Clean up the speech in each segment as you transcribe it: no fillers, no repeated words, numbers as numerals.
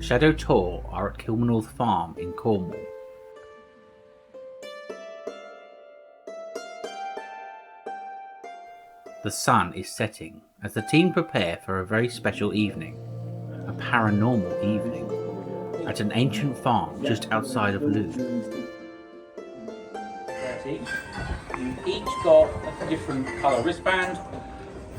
Shadow Tour are at Kilminorth Farm in Cornwall. The sun is setting as the team prepare for a very special evening, a paranormal evening, at an ancient farm just outside of Lou. You've each got a different colour wristband.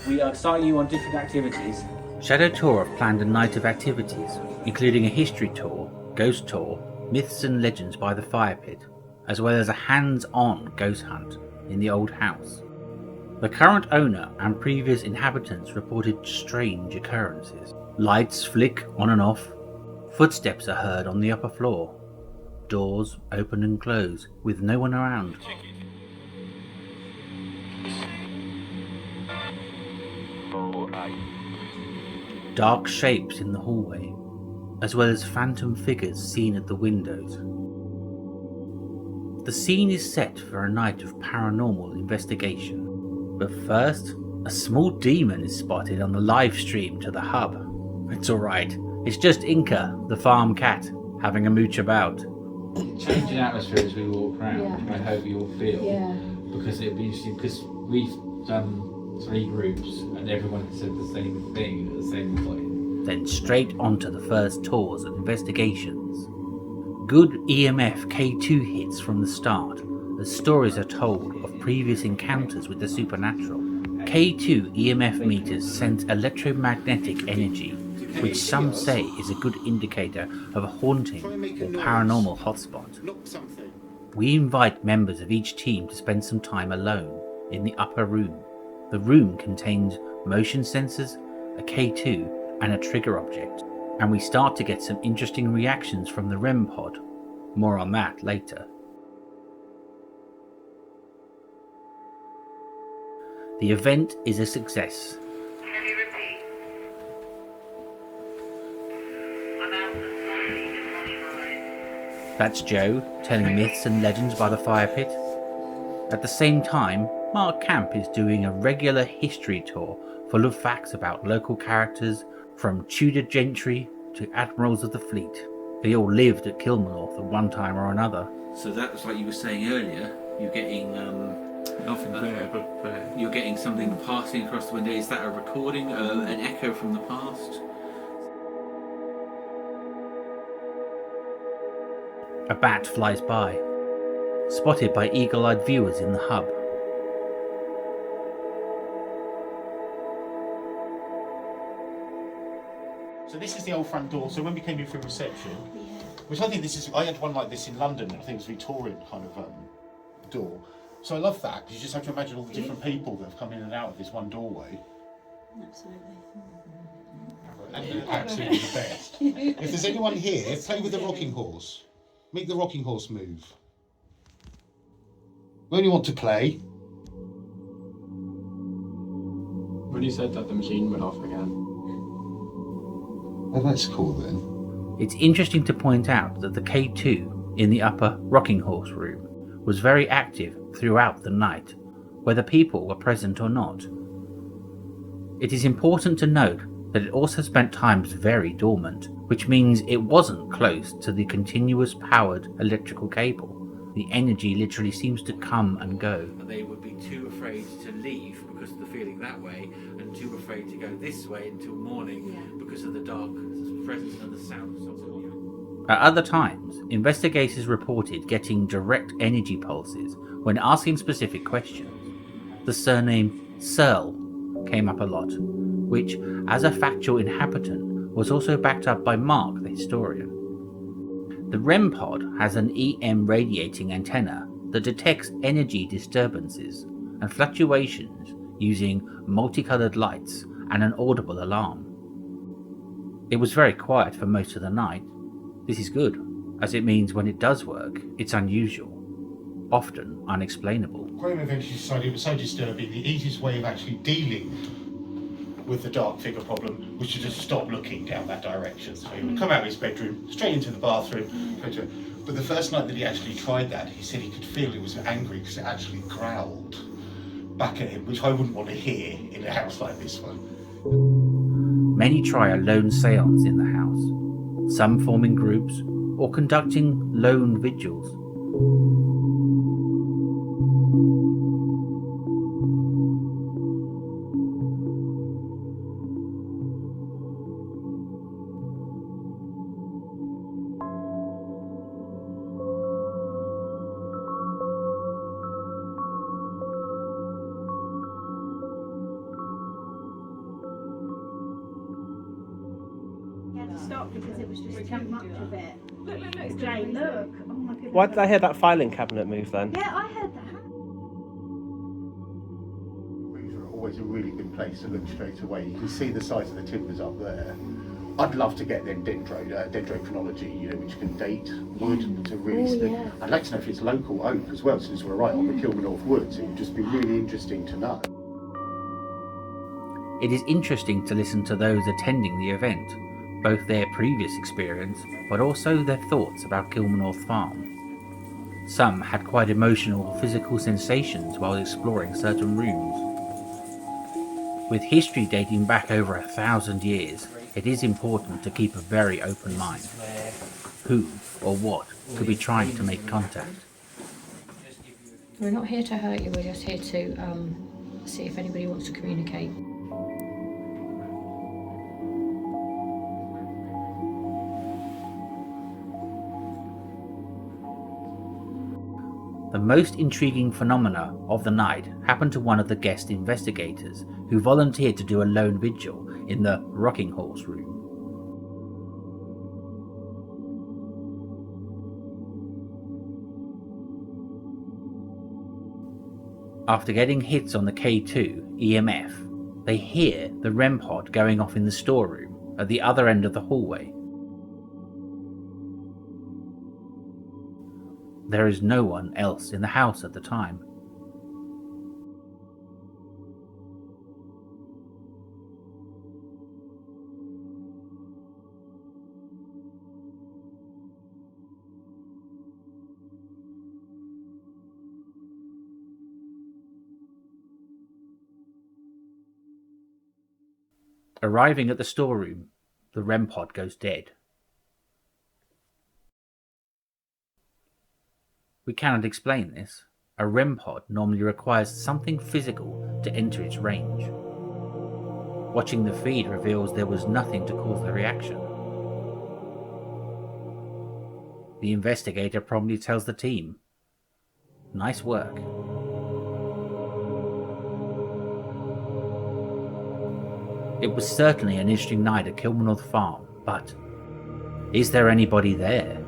We are starting you on different activities. Shadow Tour have planned a night of activities, including a history tour, ghost tour, myths and legends by the fire pit, as well as a hands-on ghost hunt in the old house. The current owner and previous inhabitants reported strange occurrences. Lights flick on and off, footsteps are heard on the upper floor, doors open and close with no one around. Dark shapes in the hallway, as well as phantom figures seen at the windows. The scene is set for a night of paranormal investigation. But first, a small demon is spotted on the live stream to the hub. It's alright, it's just Inca, the farm cat, having a mooch about. Changing atmosphere as we walk around, I hope you all feel. Because it'd be interesting, because we've done 3 groups and everyone said the same thing at the same point. Then straight onto the first tours and investigations. Good EMF K2 hits from the start, as stories are told of previous encounters with the supernatural. K2 EMF meters sense electromagnetic energy, which some say is a good indicator of a haunting or paranormal hotspot. We invite members of each team to spend some time alone in the upper room. The room contains motion sensors, a K2 and a trigger object, and we start to get some interesting reactions from the REM pod. More on that later. The event is a success. That's Joe telling myths and legends by the fire pit. At the same time, Mark Camp is doing a regular history tour full of facts about local characters from Tudor gentry to admirals of the fleet. They all lived at Kilminorth at one time or another. So that was like you were saying earlier, you're getting nothing there, but you're getting something passing across the window. Is that a recording, an echo from the past? A bat flies by, spotted by eagle-eyed viewers in the hub. So this is the old front door. So when we came in for reception, which I think I had one like this in London. I think it was Victorian kind of door. So I love that, because you just have to imagine all the different people that have come in and out of this one doorway. Absolutely. Absolutely the best. If there's anyone here, play with the rocking horse. Make the rocking horse move. When you want to play. When you said that, the machine went off again. Oh, that's cool then. It's interesting to point out that the K2 in the upper rocking horse room was very active throughout the night, whether people were present or not. It is important to note that it also spent times very dormant, which means it wasn't close to the continuous powered electrical cable. The energy literally seems to come and go. They would be too afraid to leave because of the feeling that way, and too afraid to go this way until morning because of the dark presence and the sounds. At other times, investigators reported getting direct energy pulses when asking specific questions. The surname Searle came up a lot, which, as a factual inhabitant, was also backed up by Mark, the historian. The REM pod has an EM radiating antenna that detects energy disturbances and fluctuations using multicolored lights and an audible alarm. It was very quiet for most of the night. This is good, as it means when it does work, it's unusual, often unexplainable. Graham eventually decided it was so disturbing, the easiest way of actually dealing with the dark figure problem was to just stop looking down that direction. So he would come out of his bedroom, straight into the bathroom, go to it. But the first night that he actually tried that, he said he could feel it was angry because it actually growled back at him, which I wouldn't want to hear in a house like this one. Many try a lone seance in the house. some forming groups or conducting lone vigils. Stop because it was just too much of it. Look, Jane, look. Oh my goodness. Why did I hear that filing cabinet move then? Yeah, I heard that. Rooms are always a really good place to look straight away. You can see the size of the timbers up there. I'd love to get them dendrochronology, which can date wood to really. yeah. I'd like to know if it's local oak as well, since we're right on the Kilminorth woods. It would just be really interesting to know. It is interesting to listen to those attending the event, both their previous experience, but also their thoughts about Kilminorth Farm. Some had quite emotional physical sensations while exploring certain rooms. With history dating back over 1,000 years, it is important to keep a very open mind. Who or what could be trying to make contact? We're not here to hurt you, we're just here to see if anybody wants to communicate. The most intriguing phenomena of the night happened to one of the guest investigators who volunteered to do a lone vigil in the rocking horse room. After getting hits on the K2 EMF, they hear the REM pod going off in the storeroom at the other end of the hallway. There is no one else in the house at the time. Arriving at the storeroom, the REM pod goes dead. We cannot explain this. A REM pod normally requires something physical to enter its range. Watching the feed reveals there was nothing to cause the reaction. The investigator promptly tells the team, "Nice work." It was certainly an interesting night at Kilminorth Farm, but is there anybody there?